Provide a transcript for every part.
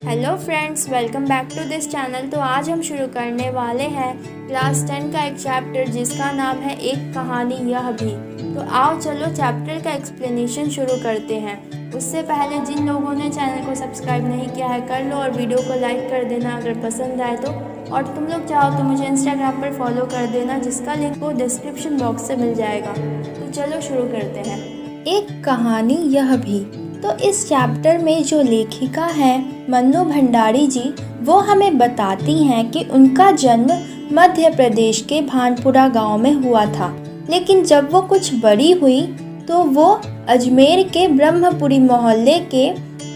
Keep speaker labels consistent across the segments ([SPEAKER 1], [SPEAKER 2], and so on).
[SPEAKER 1] Hello friends, welcome back to this channel. तो आज हम शुरू करने वाले हैं क्लास 10 का एक चैप्टर जिसका नाम है एक कहानी यह भी। तो आओ चलो चैप्टर का एक्सप्लेनेशन शुरू करते हैं। उससे पहले जिन लोगों ने चैनल को सब्सक्राइब नहीं किया है कर लो और वीडियो को लाइक कर देना अगर पसंद आए तो। और तुम लोग चाहो तो मुझे इंस्टाग्राम पर फॉलो कर देना जिसका लिंक वो डिस्क्रिप्शन बॉक्स से मिल जाएगा। तो चलो शुरू करते हैं। एक कहानी यह भी। तो इस चैप्टर में जो लेखिका हैं मन्नू भंडारी जी, वो हमें बताती हैं कि उनका जन्म मध्य प्रदेश के भानपुरा गांव में हुआ था, लेकिन जब वो कुछ बड़ी हुई तो वो अजमेर के ब्रह्मपुरी मोहल्ले के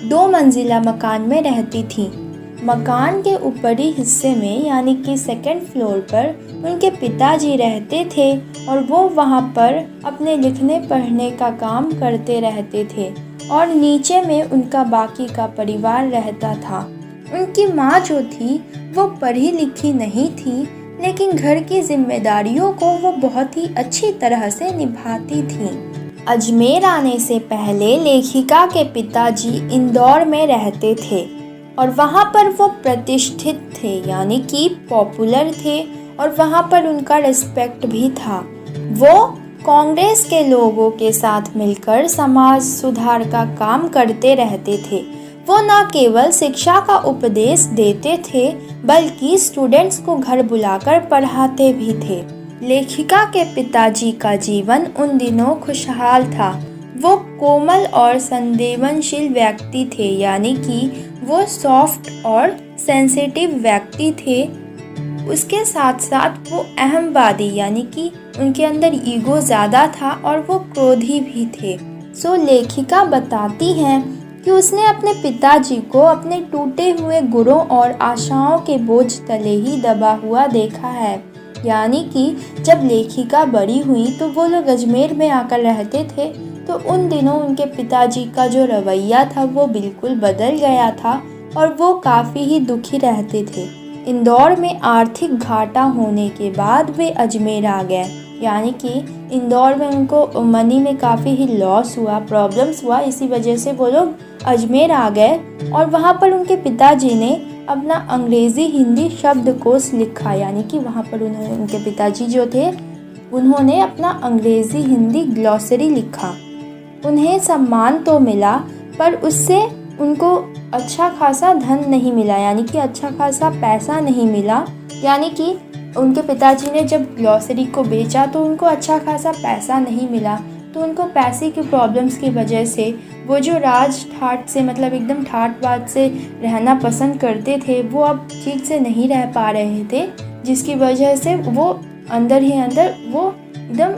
[SPEAKER 1] 2 मंजिला मकान में रहती थी। मकान के ऊपरी हिस्से में यानी कि सेकंड फ्लोर पर उनके पिताजी रहते थे और वो वहाँ पर अपने लिखने पढ़ने का काम करते रहते थे और नीचे में उनका बाकी का परिवार रहता था। उनकी माँ जो थी वो पढ़ी लिखी नहीं थी, लेकिन घर की जिम्मेदारियों को वो बहुत ही अच्छी तरह से निभाती थी। अजमेर आने से पहले लेखिका के पिताजी इंदौर में रहते थे और वहाँ पर वो प्रतिष्ठित थे यानी कि पॉपुलर थे और वहाँ पर उनका रिस्पेक्ट भी था। वो कांग्रेस के लोगों के साथ मिलकर समाज सुधार का काम करते रहते थे। वो न केवल शिक्षा का उपदेश देते थे बल्कि स्टूडेंट्स को घर बुलाकर पढ़ाते भी थे। लेखिका के पिताजी का जीवन उन दिनों खुशहाल था। वो कोमल और संवेदनशील व्यक्ति थे यानी कि वो सॉफ्ट और सेंसिटिव व्यक्ति थे। उसके साथ साथ वो अहमवादी यानी कि उनके अंदर ईगो ज़्यादा था और वो क्रोधी भी थे। सो लेखिका बताती हैं कि उसने अपने पिताजी को अपने टूटे हुए गुणों और आशाओं के बोझ तले ही दबा हुआ देखा है। यानी कि जब लेखिका बड़ी हुई तो वो लोग अजमेर में आकर रहते थे, तो उन दिनों उनके पिताजी का जो रवैया था वो बिल्कुल बदल गया था और वो काफ़ी ही दुखी रहते थे। इंदौर में आर्थिक घाटा होने के बाद वे अजमेर आ गए, यानी कि इंदौर में उनको मनी में काफ़ी ही लॉस हुआ, प्रॉब्लम्स हुआ, इसी वजह से वो लोग अजमेर आ गए और वहाँ पर उनके पिताजी ने अपना अंग्रेज़ी हिंदी शब्दकोश लिखा। यानी कि वहाँ पर उनके पिताजी जो थे उन्होंने अपना अंग्रेज़ी हिंदी ग्लॉसरी लिखा। उन्हें सम्मान तो मिला पर उससे उनको अच्छा खासा धन नहीं मिला, यानी कि अच्छा खासा पैसा नहीं मिला। यानी कि उनके पिताजी ने जब ग्लॉसरी को बेचा तो उनको अच्छा खासा पैसा नहीं मिला, तो उनको पैसे की प्रॉब्लम्स की वजह से वो जो राज ठाट से मतलब एकदम ठाटबाट से रहना पसंद करते थे वो अब ठीक से नहीं रह पा रहे थे, जिसकी वजह से वो अंदर ही अंदर वो एकदम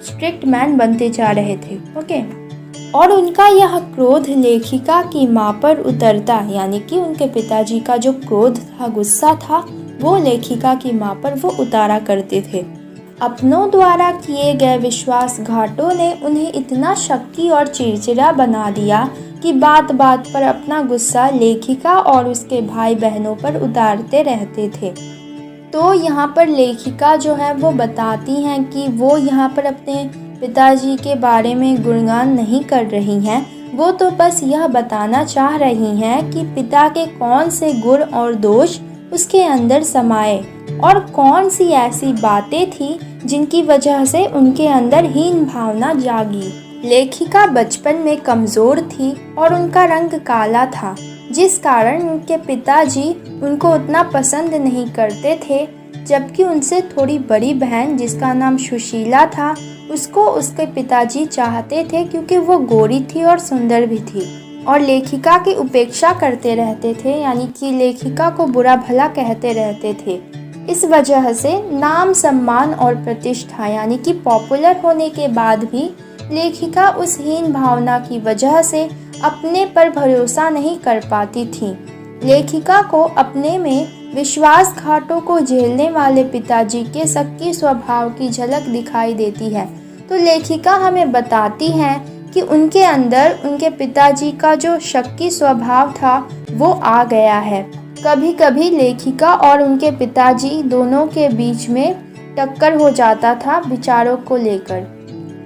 [SPEAKER 1] स्ट्रिक्ट मैन बनते जा रहे थे। ओके, और उनका यह क्रोध लेखिका की माँ पर उतरता, यानी कि उनके पिताजी का जो क्रोध था, गुस्सा था, वो लेखिका की माँ पर वो उतारा करते थे। अपनों द्वारा किए गए विश्वासघातों ने उन्हें इतना शक्की और चिड़चिड़ा बना दिया कि बात बात पर अपना गुस्सा लेखिका और उसके भाई बहनों पर उतारते रहते थे। तो यहाँ पर लेखिका जो है वो बताती हैं कि वो यहाँ पर अपने पिताजी के बारे में गुणगान नहीं कर रही हैं, वो तो बस यह बताना चाह रही हैं कि पिता के कौन से गुण और दोष उसके अंदर समाये और कौन सी ऐसी बातें थी जिनकी वजह से उनके अंदर हीन भावना जागी। लेखिका बचपन में कमज़ोर थी और उनका रंग काला था, जिस कारण उनके पिताजी उनको उतना पसंद नहीं करते थे, जबकि उनसे थोड़ी बड़ी बहन जिसका नाम सुशीला था उसको उसके पिताजी चाहते थे क्योंकि वो गोरी थी और सुंदर भी थी और लेखिका की उपेक्षा करते रहते थे, यानी कि लेखिका को बुरा भला कहते रहते थे। इस वजह से नाम सम्मान और प्रतिष्ठा यानी कि पॉपुलर होने के बाद भी लेखिका उस हीन भावना की वजह से अपने पर भरोसा नहीं कर पाती थी। लेखिका को अपने में विश्वासघातों को झेलने वाले पिताजी के शक्की स्वभाव की झलक दिखाई देती है। तो लेखिका हमें बताती हैं कि उनके अंदर उनके पिताजी का जो शक्की स्वभाव था वो आ गया है। कभी कभी लेखिका और उनके पिताजी दोनों के बीच में टक्कर हो जाता था विचारों को लेकर।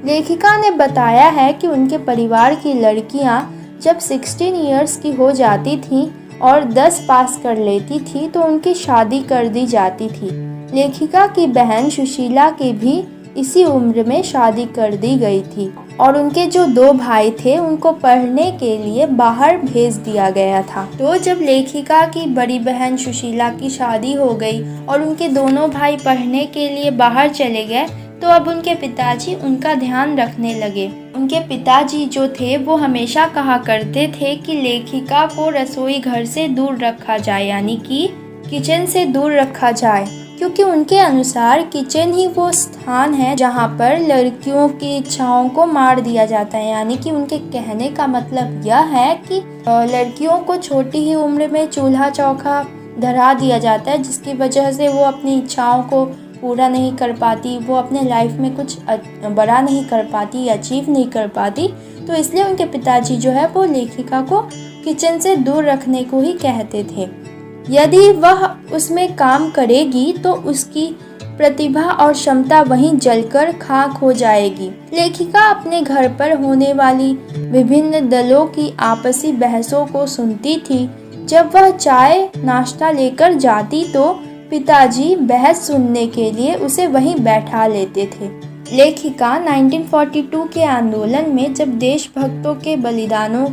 [SPEAKER 1] लेखिका ने बताया है कि उनके परिवार की लड़कियां जब 16 इयर्स की हो जाती थीं और 10 पास कर लेती थी तो उनकी शादी कर दी जाती थी। लेखिका की बहन सुशीला की भी इसी उम्र में शादी कर दी गई थी और उनके जो 2 भाई थे उनको पढ़ने के लिए बाहर भेज दिया गया था। तो जब लेखिका की बड़ी बहन सुशीला की शादी हो गई और उनके दोनों भाई पढ़ने के लिए बाहर चले गए तो अब उनके पिताजी उनका ध्यान रखने लगे। उनके पिताजी जो थे वो हमेशा कहा करते थे कि लेखिका को रसोई घर से दूर रखा जाए, यानी कि किचन से दूर रखा जाए, क्योंकि उनके अनुसार किचन ही वो स्थान है जहाँ पर लड़कियों की इच्छाओं को मार दिया जाता है। यानी कि उनके कहने का मतलब यह है कि लड़कियों को छोटी ही उम्र में चूल्हा चौका धरा दिया जाता है, जिसकी वजह से वो अपनी इच्छाओं को पूरा नहीं कर पाती, वो अपने लाइफ में कुछ बड़ा नहीं कर पाती, अचीव नहीं कर पाती। तो इसलिए उनके पिताजी जो है वो लेखिका को किचन से दूर रखने को ही कहते थे। यदि वह उसमें काम करेगी तो उसकी प्रतिभा और क्षमता वहीं जलकर खाक हो जाएगी। लेखिका अपने घर पर होने वाली विभिन्न दलों की आपसी बहसों को सुनती थी। जब वह चाय नाश्ता लेकर जाती तो पिताजी बहस सुनने के लिए उसे वहीं बैठा लेते थे। लेखिका 1942 के आंदोलन में जब देशभक्तों के बलिदानों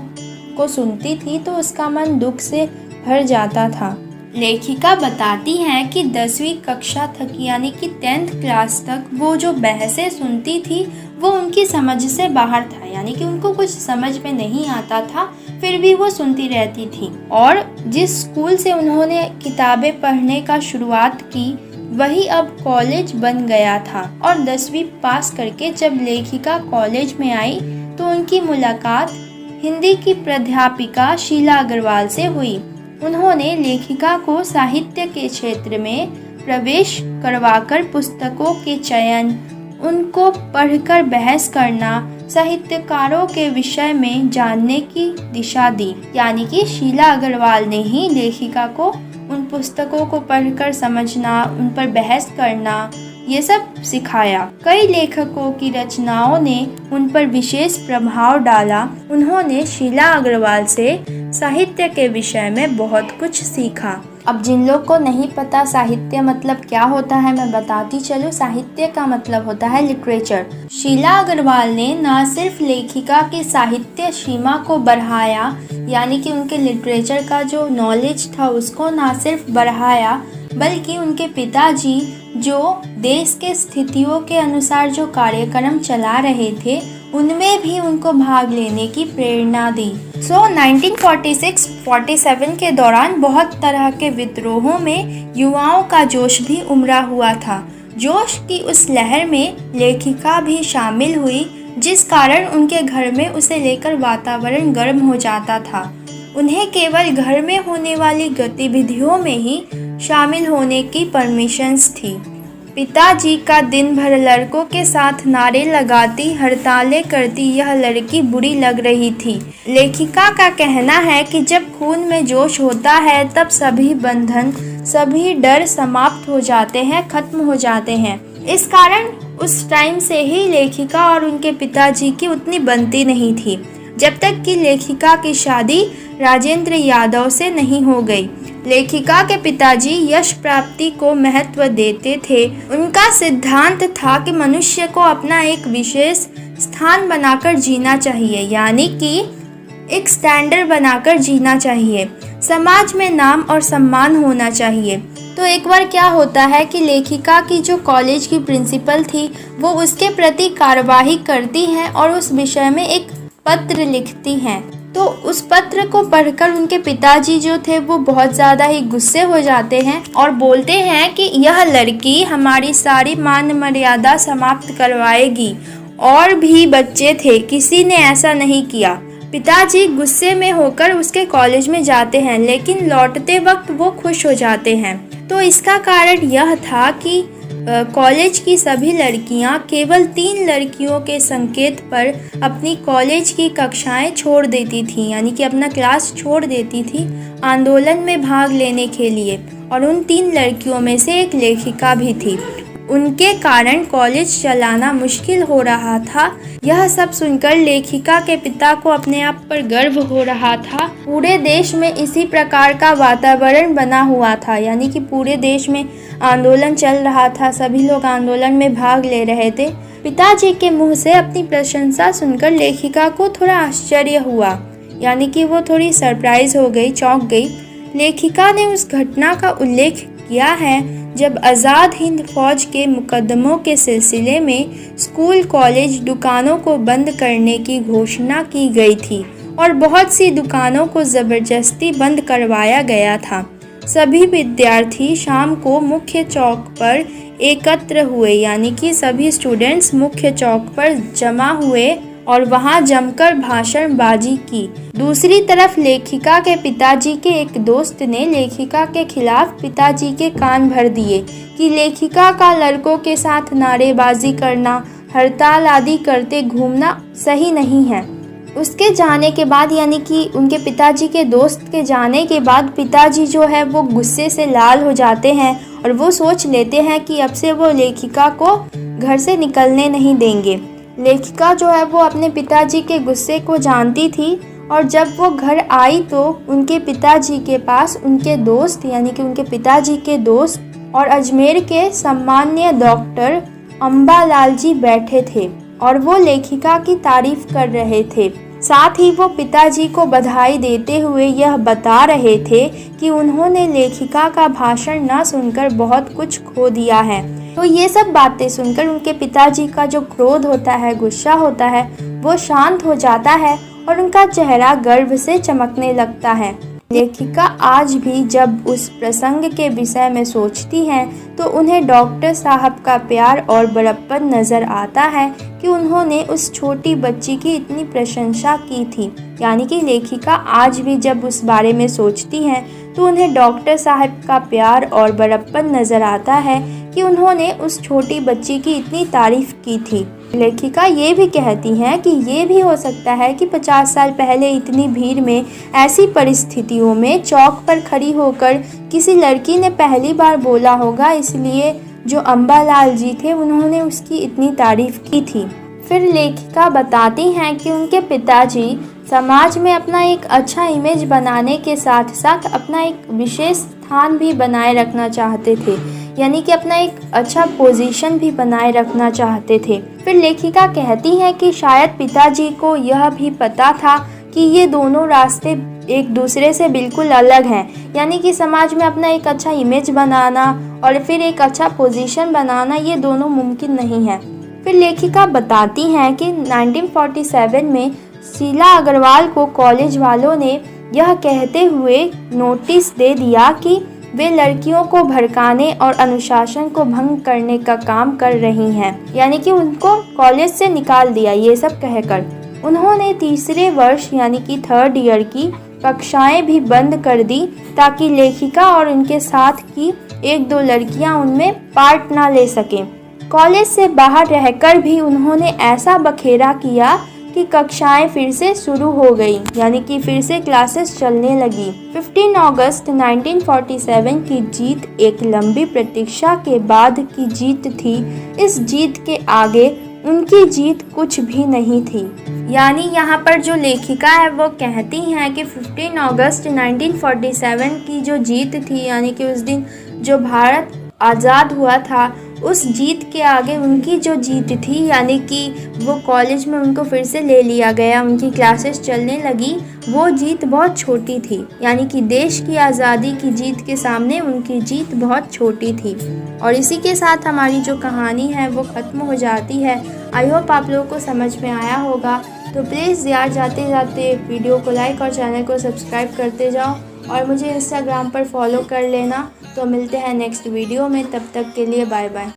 [SPEAKER 1] को सुनती थी तो उसका मन दुख से भर जाता था। लेखिका बताती हैं कि 10वीं कक्षा तक यानी कि 10th क्लास तक वो जो बहसें सुनती थी वो उनकी समझ से बाहर था, यानी कि उनको कुछ समझ में नहीं आता था, फिर भी वो सुनती रहती थी। और जिस स्कूल से उन्होंने किताबें पढ़ने का शुरुआत की वही अब कॉलेज बन गया था। और 10वीं पास करके जब लेखिका कॉलेज में आई तो उनकी मुलाकात हिंदी की प्राध्यापिका शीला अग्रवाल से हुई। उन्होंने लेखिका को साहित्य के क्षेत्र में प्रवेश करवाकर पुस्तकों के चयन, उनको पढ़कर बहस करना, साहित्यकारों के विषय में जानने की दिशा दी। यानी कि शीला अग्रवाल ने ही लेखिका को उन पुस्तकों को पढ़कर समझना, उन पर बहस करना, ये सब सिखाया। कई लेखकों की रचनाओं ने उन पर विशेष प्रभाव डाला। उन्होंने शीला अग्रवाल से साहित्य के विषय में बहुत कुछ सीखा। अब जिन लोग को नहीं पता साहित्य मतलब क्या होता है मैं बताती चलूँ। साहित्य का मतलब होता है लिटरेचर। शीला अग्रवाल ने न सिर्फ लेखिका की साहित्य सीमा को बढ़ाया, यानी कि उनके लिटरेचर का जो नॉलेज था उसको न सिर्फ बढ़ाया, बल्कि उनके पिताजी जो देश के स्थितियों के अनुसार जो कार्यक्रम चला रहे थे उनमें भी उनको भाग लेने की प्रेरणा दी। 1946-47 के दौरान बहुत तरह के विद्रोहों में युवाओं का जोश भी उमड़ा हुआ था। जोश की उस लहर में लेखिका भी शामिल हुई, जिस कारण उनके घर में उसे लेकर वातावरण गर्म हो जाता था। उन्हें केवल घर में होने वाली गतिविधियों में ही शामिल होने की परमिशंस थी। पिताजी का दिन भर लड़कों के साथ नारे लगाती, हड़तालें करती यह लड़की बुरी लग रही थी। लेखिका का कहना है कि जब खून में जोश होता है तब सभी बंधन, सभी डर समाप्त हो जाते हैं, खत्म हो जाते हैं। इस कारण उस टाइम से ही लेखिका और उनके पिताजी की उतनी बनती नहीं थी, जब तक कि लेखिका की शादी राजेंद्र यादव से नहीं हो गई। लेखिका के पिताजी यश प्राप्ति को महत्व देते थे। उनका सिद्धांत था कि मनुष्य को अपना एक विशेष स्थान बनाकर जीना चाहिए, यानी कि एक स्टैंडर्ड बनाकर जीना चाहिए। समाज में नाम और सम्मान होना चाहिए। तो एक बार क्या होता है कि लेखिका की जो कॉलेज की प्रिंसिपल थी वो उसके प्रति कार्यवाही करती हैं और उस विषय में एक पत्र लिखती हैं। तो उस पत्र को पढ़कर उनके पिताजी जो थे वो बहुत ज़्यादा ही गुस्से हो जाते हैं और बोलते हैं कि यह लड़की हमारी सारी मान मर्यादा समाप्त करवाएगी। और भी बच्चे थे, किसी ने ऐसा नहीं किया। पिताजी गुस्से में होकर उसके कॉलेज में जाते हैं, लेकिन लौटते वक्त वो खुश हो जाते हैं। तो इसका कारण यह था कि कॉलेज की सभी लड़कियां केवल 3 लड़कियों के संकेत पर अपनी कॉलेज की कक्षाएं छोड़ देती थीं, यानी कि अपना क्लास छोड़ देती थी आंदोलन में भाग लेने के लिए। और उन 3 लड़कियों में से एक लेखिका भी थी। उनके कारण कॉलेज चलाना मुश्किल हो रहा था। यह सब सुनकर लेखिका के पिता को अपने आप पर गर्व हो रहा था। पूरे देश में इसी प्रकार का वातावरण बना हुआ था, यानी कि पूरे देश में आंदोलन चल रहा था, सभी लोग आंदोलन में भाग ले रहे थे। पिताजी के मुंह से अपनी प्रशंसा सुनकर लेखिका को थोड़ा आश्चर्य हुआ, यानी कि वो थोड़ी सरप्राइज हो गई, चौंक गई। लेखिका ने उस घटना का उल्लेख किया है जब आज़ाद हिंद फौज के मुकदमों के सिलसिले में स्कूल, कॉलेज, दुकानों को बंद करने की घोषणा की गई थी और बहुत सी दुकानों को ज़बरदस्ती बंद करवाया गया था। सभी विद्यार्थी शाम को मुख्य चौक पर एकत्र हुए, यानी कि सभी स्टूडेंट्स मुख्य चौक पर जमा हुए और वहां जमकर भाषणबाजी की। दूसरी तरफ लेखिका के पिताजी के एक दोस्त ने लेखिका के खिलाफ पिताजी के कान भर दिए कि लेखिका का लड़कों के साथ नारेबाजी करना, हड़ताल आदि करते घूमना सही नहीं है। उसके जाने के बाद, यानी कि उनके पिताजी के दोस्त के जाने के बाद, पिताजी जो है वो गुस्से से लाल हो जाते हैं और वो सोच लेते हैं कि अब से वो लेखिका को घर से निकलने नहीं देंगे। लेखिका जो है वो अपने पिताजी के गुस्से को जानती थी और जब वो घर आई तो उनके पिताजी के पास उनके दोस्त, यानी कि उनके पिताजी के दोस्त और अजमेर के सम्मान्य डॉक्टर अम्बालाल जी बैठे थे और वो लेखिका की तारीफ कर रहे थे। साथ ही वो पिताजी को बधाई देते हुए यह बता रहे थे कि उन्होंने लेखिका का भाषण न सुनकर बहुत कुछ खो दिया है। तो ये सब बातें सुनकर उनके पिताजी का जो क्रोध होता है, गुस्सा होता है, वो शांत हो जाता है और उनका चेहरा गर्व से चमकने लगता है। लेखिका आज भी जब उस प्रसंग के विषय में सोचती हैं तो उन्हें डॉक्टर साहब का प्यार और बड़प्पन नज़र आता है कि उन्होंने उस छोटी बच्ची की इतनी प्रशंसा की थी। यानी कि लेखिका आज भी जब उस बारे में सोचती हैं तो उन्हें डॉक्टर साहब का प्यार और बड़प्पन नज़र आता है कि उन्होंने उस छोटी बच्ची की इतनी तारीफ की थी। लेखिका ये भी कहती हैं कि ये भी हो सकता है कि 50 साल पहले इतनी भीड़ में, ऐसी परिस्थितियों में चौक पर खड़ी होकर किसी लड़की ने पहली बार बोला होगा, इसलिए जो अम्बालाल जी थे उन्होंने उसकी इतनी तारीफ की थी। फिर लेखिका बताती हैं कि उनके पिताजी समाज में अपना एक अच्छा इमेज बनाने के साथ साथ अपना एक विशेष स्थान भी बनाए रखना चाहते थे, यानी कि अपना एक अच्छा पोजीशन भी बनाए रखना चाहते थे। फिर लेखिका कहती हैं कि शायद पिताजी को यह भी पता था कि ये दोनों रास्ते एक दूसरे से बिल्कुल अलग हैं, यानी कि समाज में अपना एक अच्छा इमेज बनाना और फिर एक अच्छा पोजीशन बनाना, ये दोनों मुमकिन नहीं है। फिर लेखिका बताती हैं कि 1947 में शीला अग्रवाल को कॉलेज वालों ने यह कहते हुए नोटिस दे दिया कि वे लड़कियों को भड़काने और अनुशासन को भंग करने का काम कर रही हैं, यानी कि उनको कॉलेज से निकाल दिया। ये सब कहकर उन्होंने तीसरे वर्ष यानी कि 3rd ईयर की कक्षाएं भी बंद कर दी ताकि लेखिका और उनके साथ की 1-2 लड़कियां उनमें पार्ट ना ले सकें। कॉलेज से बाहर रहकर भी उन्होंने ऐसा बखेरा किया कि कक्षाएं फिर से शुरू हो गई, यानी कि फिर से क्लासेस चलने लगी। 15 अगस्त 1947 की जीत एक लंबी प्रतीक्षा के बाद की जीत थी। इस जीत के आगे उनकी जीत कुछ भी नहीं थी। यानी यहाँ पर जो लेखिका है वो कहती हैं कि 15 अगस्त 1947 की जो जीत थी, यानी कि उस दिन जो भारत आज़ाद हुआ था, उस जीत के आगे उनकी जो जीत थी, यानी कि वो कॉलेज में उनको फिर से ले लिया गया, उनकी क्लासेस चलने लगी, वो जीत बहुत छोटी थी। यानी कि देश की आज़ादी की जीत के सामने उनकी जीत बहुत छोटी थी। और इसी के साथ हमारी जो कहानी है वो ख़त्म हो जाती है। आई होप आप लोगों को समझ में आया होगा। तो प्लीज़ यार जाते जाते वीडियो को लाइक और चैनल को सब्सक्राइब करते जाओ और मुझे इंस्टाग्राम पर फॉलो कर लेना। तो मिलते हैं नेक्स्ट वीडियो में, तब तक के लिए बाय बाय।